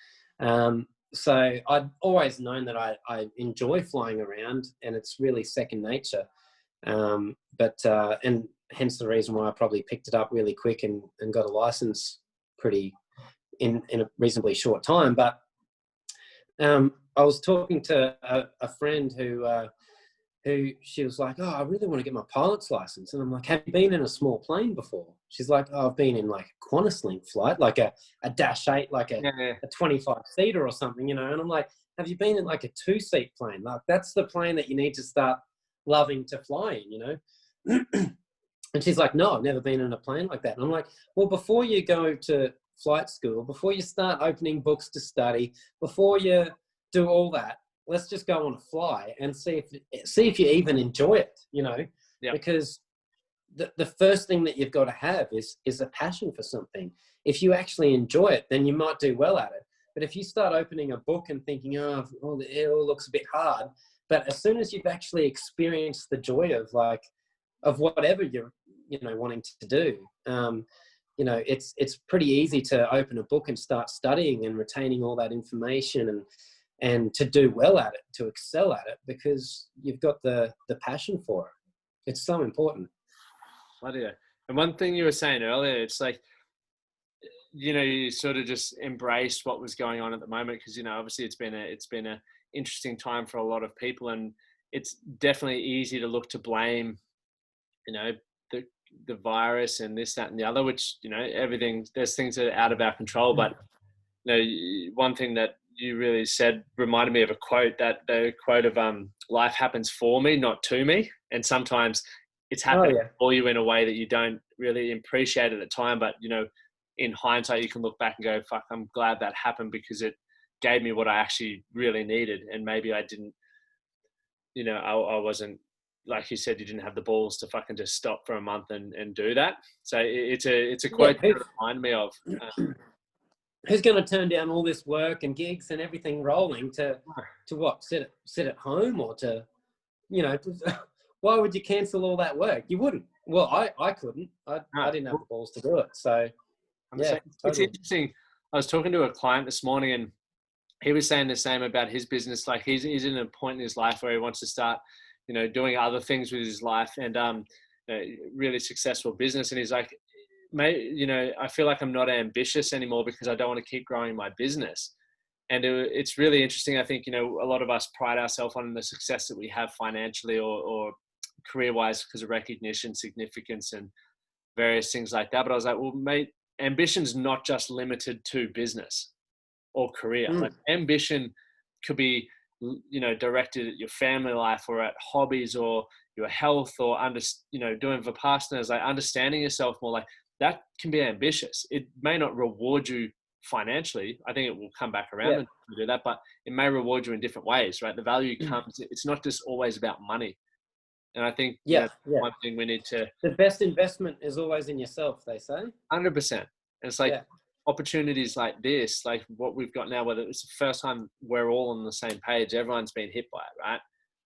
So I'd always known that I enjoy flying around and it's really second nature. And hence the reason why I probably picked it up really quick and got a license pretty in a reasonably short time. But I was talking to a friend who she was like, oh, I really want to get my pilot's license. And I'm like, have you been in a small plane before? She's like, oh, I've been in like a Qantas link flight, like a Dash 8, like a 25-seater or something, you know. And I'm like, have you been in like a 2-seat plane? Like, that's the plane that you need to start loving to fly in, you know. And she's like, no, I've never been in a plane like that. And I'm like, well, before you go to flight school, before you start opening books to study, before you do all that, let's just go on a fly and see if you even enjoy it, you know. Because the first thing that you've got to have is a passion for something. If you actually enjoy it, then you might do well at it. But if you start opening a book and thinking, oh, it all looks a bit hard, but as soon as you've actually experienced the joy of whatever you're, you know, wanting to do, you know, it's pretty easy to open a book and start studying and retaining all that information and to do well at it, to excel at it, because you've got the passion for it. It's so important. Bloody yeah. And one thing you were saying earlier, it's like, you know, you sort of just embraced what was going on at the moment, because, you know, obviously it's been a interesting time for a lot of people, and it's definitely easy to look to blame, you know, the virus and this, that, and the other, which, you know, there's things that are out of our control. But, you know, one thing that you really said reminded me of a quote, that the quote of life happens for me, not to me. And sometimes it's happening for you in a way that you don't really appreciate at the time, but, you know, in hindsight you can look back and go, fuck, I'm glad that happened, because it gave me what I actually really needed. And maybe I didn't, you know, I wasn't, like you said, you didn't have the balls to fucking just stop for a month and do that. So it's a quote that reminded me of. Who's going to turn down all this work and gigs and everything rolling to what? Sit at home, or to, you know, why would you cancel all that work? You wouldn't. Well, I couldn't. I didn't have the balls to do it. So, yeah. It's interesting. I was talking to a client this morning, and he was saying the same about his business. Like, he's in a point in his life where he wants to start, you know, doing other things with his life, and really successful business. And he's like, mate, you know, I feel like I'm not ambitious anymore because I don't want to keep growing my business. And it's really interesting. I think, you know, a lot of us pride ourselves on the success that we have financially or career-wise because of recognition, significance, and various things like that. But I was like, well, mate, ambition's not just limited to business or career. Like, ambition could be, you know, directed at your family life or at hobbies or your health, or doing Vipassanas, like understanding yourself more, like that can be ambitious. It may not reward you financially. I think it will come back around and do that, but it may reward you in different ways, right? The value comes, it's not just always about money. And I think one thing we need to, the best investment is always in yourself, they say. 100%. And it's like opportunities like this, like what we've got now, whether it's the first time we're all on the same page, everyone's been hit by it, right?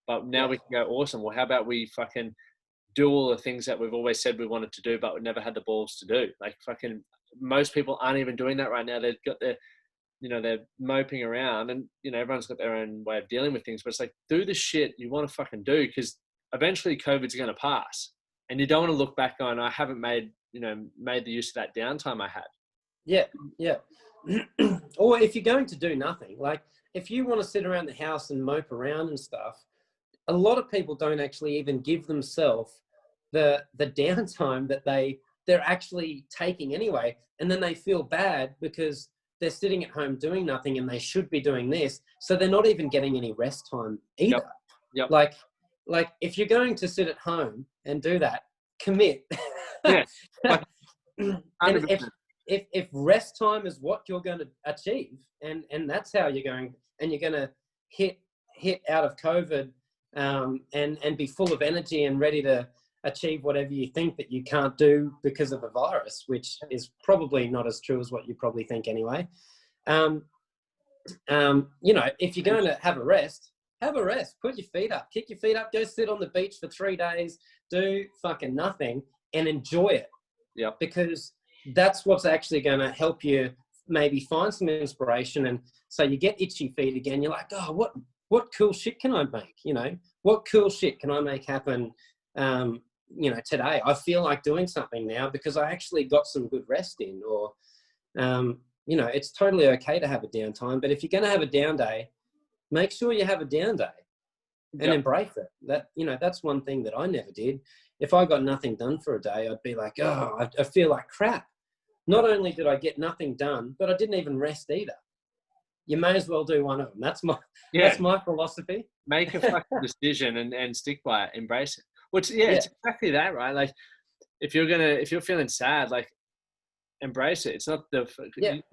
But now we can go, awesome. Well, how about we fucking do all the things that we've always said we wanted to do, but we never had the balls to do? Like fucking most people aren't even doing that right now. They've got their, they're moping around, and, everyone's got their own way of dealing with things, but it's like, do the shit you want to fucking do, because eventually COVID's going to pass, and you don't want to look back on, I haven't made the use of that downtime I had. Yeah. Or if you're going to do nothing, like if you want to sit around the house and mope around and stuff, a lot of people don't actually even give themselves the downtime that they're actually taking anyway. And then they feel bad because they're sitting at home doing nothing and they should be doing this. So they're not even getting any rest time either. Yep. Like if you're going to sit at home and do that, commit. Yeah. And if rest time is what you're going to achieve, and that's how you're going to hit out of COVID, and be full of energy and ready to achieve whatever you think that you can't do because of a virus, which is probably not as true as what you probably think anyway. If you're going to have a rest, put your feet up, kick your feet up, go sit on the beach for 3 days, do fucking nothing and enjoy it. Yeah. Because that's what's actually going to help you maybe find some inspiration. And so you get itchy feet again. You're like, oh, what cool shit can I make? What cool shit can I make happen? Today I feel like doing something now because I actually got some good rest in, or, it's totally okay to have a downtime, but if you're going to have a down day, make sure you have a down day and embrace it. That's one thing that I never did. If I got nothing done for a day, I'd be like, oh, I feel like crap. Not only did I get nothing done, but I didn't even rest either. You may as well do one of them. That's my philosophy. Make a fucking decision and stick by it. Embrace it. Which, it's exactly that, right? Like, if you're feeling sad, like, embrace it. It's not you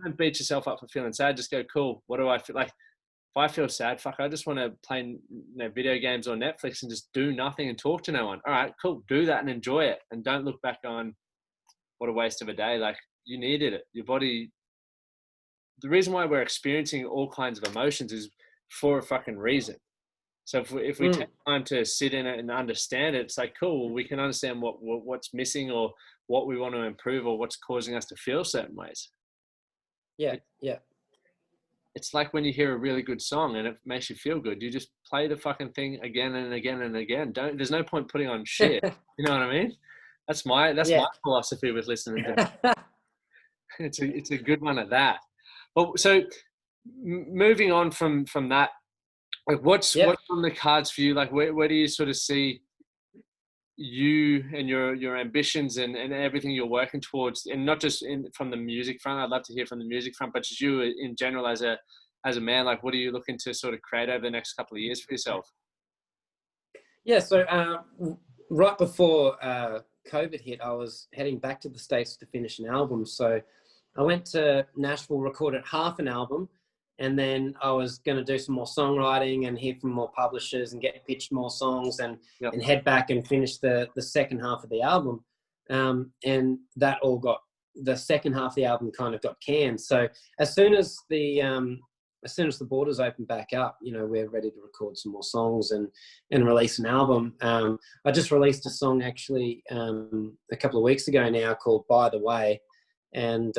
don't beat yourself up for feeling sad. Just go, cool. What do I feel like? If I feel sad, I just want to play video games or Netflix and just do nothing and talk to no one. All right, cool. Do that and enjoy it. And don't look back on what a waste of a day. Like, you needed it. Your body, the reason why we're experiencing all kinds of emotions is for a fucking reason. So if we take time to sit in it and understand it, it's like, cool, we can understand what's missing or what we want to improve or what's causing us to feel certain ways. Yeah. It's like when you hear a really good song and it makes you feel good, you just play the fucking thing again and again and again. There's no point putting on shit. You know what I mean? That's my philosophy with listening to it. It's a good one at that. Well, so moving on from that, like what's on the cards for you? Like where do you sort of see you and your ambitions and everything you're working towards, and not just from the music front? I'd love to hear from the music front, but just you in general as a man, like what are you looking to sort of create over the next couple of years for yourself? Yeah, so right before COVID hit, I was heading back to the States to finish an album. So I went to Nashville, recorded half an album, and then I was going to do some more songwriting and hear from more publishers and get pitched more songs and head back and finish the second half of the album. And that all the second half of the album kind of got canned. So as soon as the borders opened back up, we're ready to record some more songs and release an album. I just released a song actually a couple of weeks ago now called By the Way. And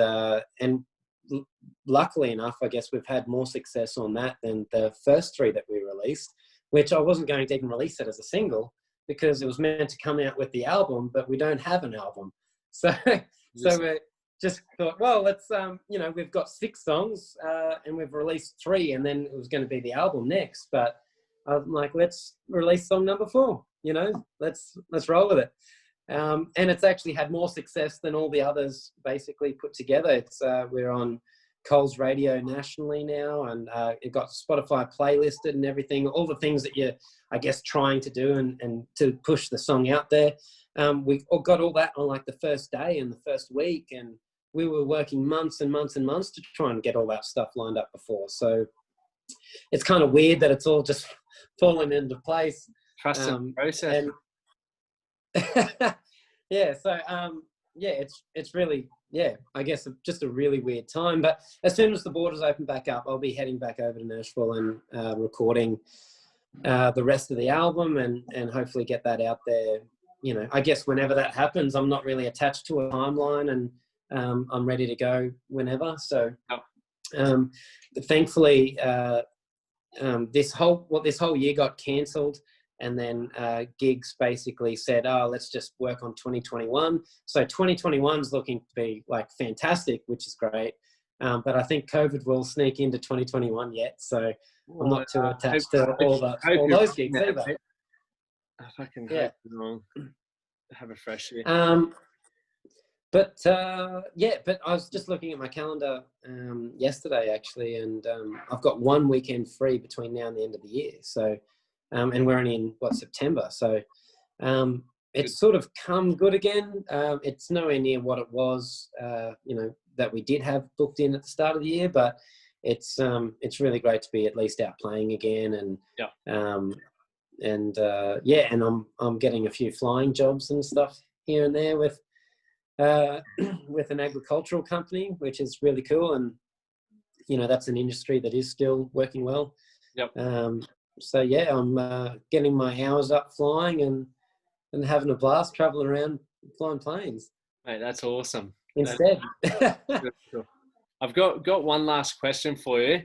luckily enough, I guess we've had more success on that than the first three that we released, which I wasn't going to even release it as a single because it was meant to come out with the album, but we don't have an album. So we just thought, well, let's, we've got 6 songs and we've released 3, and then it was going to be the album next. But I'm like, let's release song number 4, let's roll with it. And it's actually had more success than all the others basically put together. It's we're on Coles Radio nationally now, and it got Spotify playlisted and everything, all the things that you're, I guess, trying to do and to push the song out there. We got all that on like the first day and the first week, and we were working months and months and months to try and get all that stuff lined up before. So it's kind of weird that it's all just fallen into place. Trust the process. Yeah, so it's really, I guess just a really weird time. But as soon as the borders open back up, I'll be heading back over to Nashville and recording the rest of the album and hopefully get that out there. You know, I guess whenever that happens, I'm not really attached to a timeline, and I'm ready to go whenever. So thankfully, this whole year got cancelled. And then gigs basically said, let's just work on 2021. So 2021 is looking to be like fantastic, which is great. But I think COVID will sneak into 2021 yet. So I'm not too attached to all those gigs either. I fucking hope you're wrong. Have a fresh year. But I was just looking at my calendar yesterday actually, and I've got one weekend free between now and the end of the year. So. And we're only in September, so it's sort of come good again. It's nowhere near what it was, that we did have booked in at the start of the year, but it's really great to be at least out playing again, and I'm getting a few flying jobs and stuff here and there with an agricultural company, which is really cool, and that's an industry that is still working well. So I'm getting my hours up flying and having a blast traveling around flying planes. Mate, that's awesome. Instead. I've got one last question for you.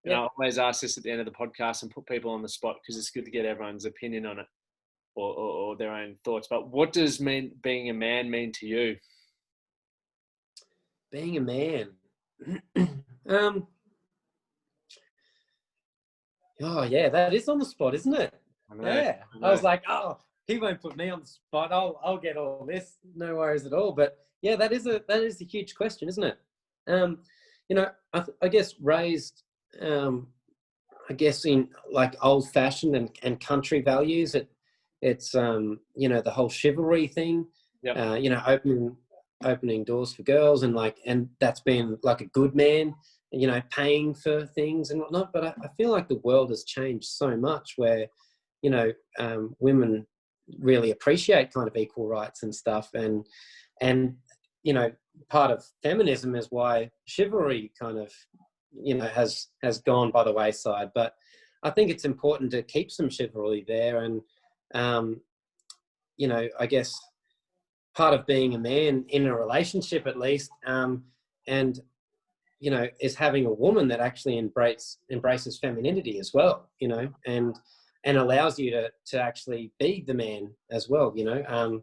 And I always ask this at the end of the podcast and put people on the spot because it's good to get everyone's opinion on it or their own thoughts. But what does being a man mean to you? Being a man. Oh yeah, that is on the spot, isn't it? I was like, he won't put me on the spot. I'll get all this, no worries at all. But yeah, that is a huge question, isn't it? I guess raised, I guess in like old fashioned and country values. It's the whole chivalry thing. Opening doors for girls and that's been like a good man. Paying for things and whatnot. But I feel like the world has changed so much where, women really appreciate kind of equal rights and stuff. And part of feminism is why chivalry kind of, has gone by the wayside. But I think it's important to keep some chivalry there. And, I guess part of being a man in a relationship at least, is having a woman that actually embraces femininity as well, and allows you to actually be the man as well, I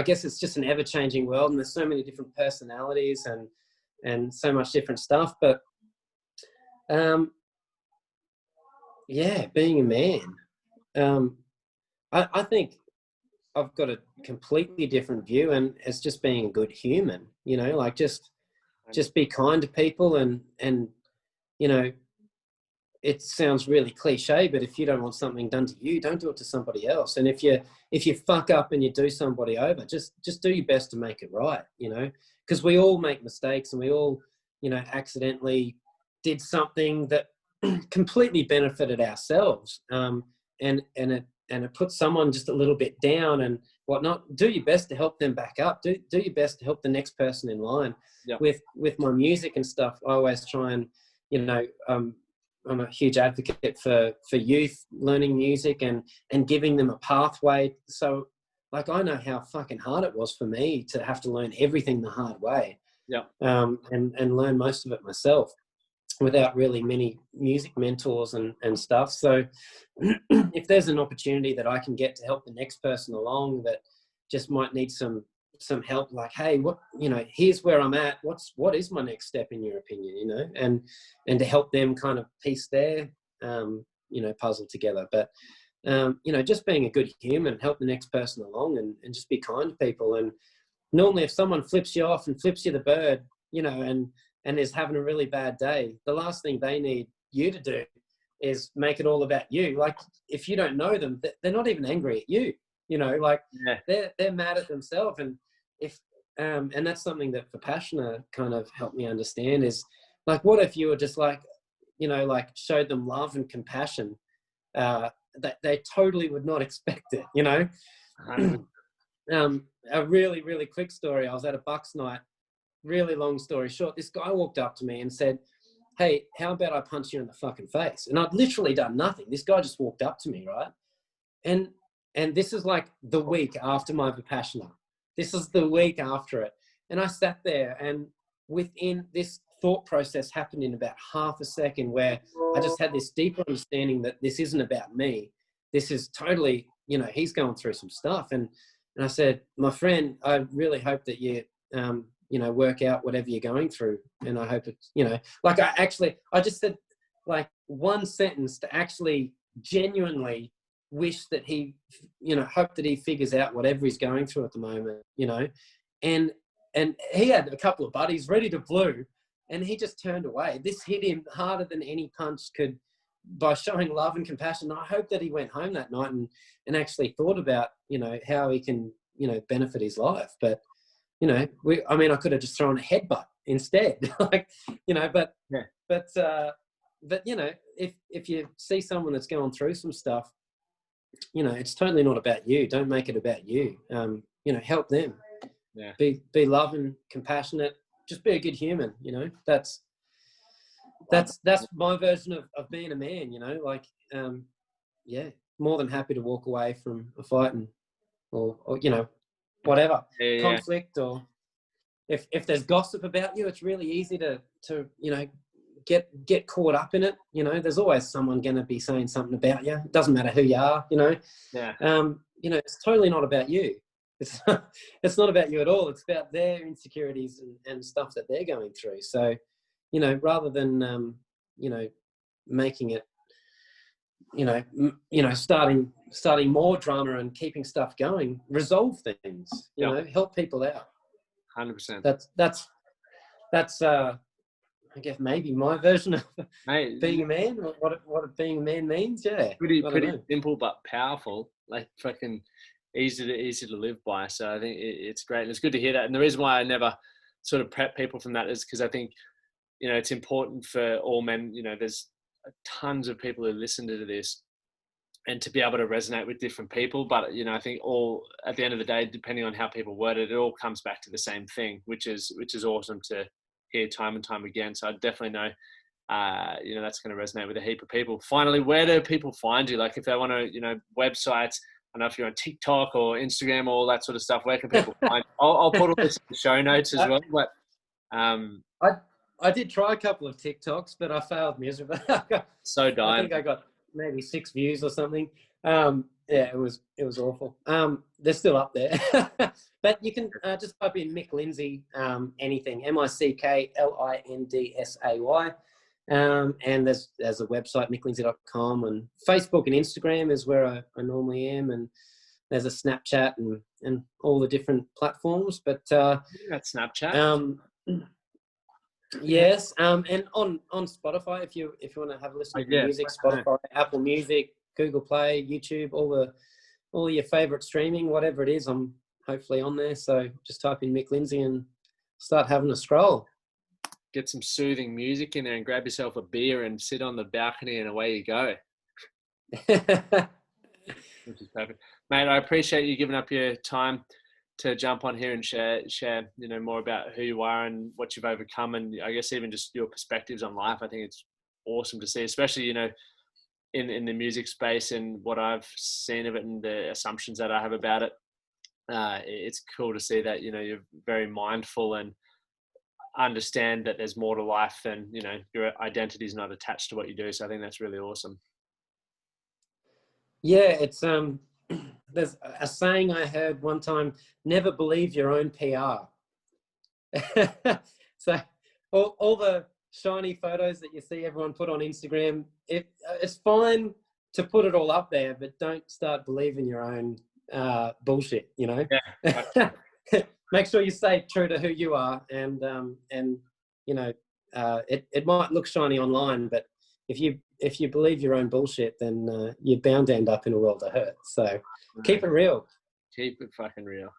guess it's just an ever-changing world and there's so many different personalities and so much different stuff. But being a man, I think I've got a completely different view, and it's just being a good human, just be kind to people and it sounds really cliche, but if you don't want something done to you, don't do it to somebody else. And if you fuck up and you do somebody over, just do your best to make it right, because we all make mistakes and we all, accidentally did something that completely benefited ourselves. And it puts someone just a little bit down and whatnot. Do your best to help them back up. Do your best to help the next person in line. With my music and stuff, I always try and, I'm a huge advocate for youth learning music and giving them a pathway. So like, I know how fucking hard it was for me to have to learn everything the hard way. And learn most of it myself without really many music mentors and stuff. So if there's an opportunity that I can get to help the next person along that just might need some help, like, hey, here's where I'm at, what is my next step in your opinion, and to help them kind of piece their puzzle together. But just being a good human, help the next person along and just be kind to people. And normally if someone flips you off and flips you the bird, and and is having a really bad day, the last thing they need you to do is make it all about you. Like, if you don't know them, they're not even angry at you, you know, like they're mad at themselves. And if, and that's something that Vipassana kind of helped me understand, is like, what if you were just like, you know, like showed them love and compassion, that they totally would not expect it, you know? A really, really quick story. I was at a Bucks night, really long story short. This guy walked up to me and said, "Hey, how about I punch you in the fucking face?" And I'd literally done nothing. This guy just walked up to me, right? And this is like the week after my Vipassana. This is the week after it. And I sat there, and within this thought process happened in about half a second, where I just had this deeper understanding that this isn't about me. This is totally, you know, he's going through some stuff. And I said, "My friend, I really hope that you, you know, work out whatever you're going through. And I hope it's, you know," like I just said like one sentence to actually genuinely wish that he, you know, hope that he figures out whatever he's going through at the moment, you know. And he had a couple of buddies ready to blue, and he just turned away. This hit him harder than any punch could, by showing love and compassion. I hope that he went home that night and actually thought about, you know, how he can, you know, benefit his life. But, you know, I mean, I could have just thrown a headbutt instead, like, you know, but you know, if you see someone that's going through some stuff, you know, it's totally not about you. Don't make it about you. You know, help them. Yeah. Be loving, compassionate. Just be a good human. You know, that's my version of being a man. You know, like, yeah, more than happy to walk away from a fight or you know, whatever conflict, or if there's gossip about you, it's really easy to you know, get caught up in it. You know, there's always someone going to be saying something about you. It doesn't matter who you are, you know. Yeah. You know, it's totally not about you. It's not about you at all. It's about their insecurities and stuff that they're going through. So, you know, rather than you know, making it, you know, starting more drama and keeping stuff going, resolve things. You know, help people out. 100%. That's I guess maybe my version of being a man, what being a man means. Yeah, pretty simple but powerful. Like fucking easy to live by. So I think it's great, and it's good to hear that. And the reason why I never sort of prep people from that is because I think, you know, it's important for all men. You know, there's tons of people who listen to this, and to be able to resonate with different people. But, you know, I think all at the end of the day, depending on how people word it, it all comes back to the same thing, which is awesome to hear time and time again. So I definitely know, you know, that's going to resonate with a heap of people. Finally, where do people find you? Like if they want to, you know, websites, I don't know if you're on TikTok or Instagram or all that sort of stuff, where can people find you? I'll put all this in the show notes as well. But I did try a couple of TikToks, but I failed miserably. So dying. I think I got maybe 6 views or something. Yeah, it was awful. They're still up there. But you can just type in Mick Lindsay, anything, MickLindsay. And there's a website, micklindsay.com, and Facebook and Instagram is where I normally am, and there's a Snapchat and all the different platforms. But that's Snapchat. Yes, and on Spotify, if you want to have a listen to music, Spotify, Apple Music, Google Play, YouTube, all your favorite streaming, whatever it is, I'm hopefully on there. So just type in Mick Lindsay and start having a scroll. Get some soothing music in there and grab yourself a beer and sit on the balcony, and away you go. Which is perfect, mate. I appreciate you giving up your time to jump on here and share, you know, more about who you are and what you've overcome, and I guess even just your perspectives on life. I think it's awesome to see, especially, you know, in the music space and what I've seen of it and the assumptions that I have about it. It's cool to see that, you know, you're very mindful and understand that there's more to life than, you know, your identity is not attached to what you do. So I think that's really awesome. Yeah, it's there's a saying I heard one time: never believe your own PR. So all the shiny photos that you see everyone put on Instagram, it's fine to put it all up there, but don't start believing your own bullshit, you know. Yeah. Make sure you stay true to who you are, and you know, it might look shiny online, but if you believe your own bullshit, then you're bound to end up in a world of hurt. So keep it real. Keep it fucking real.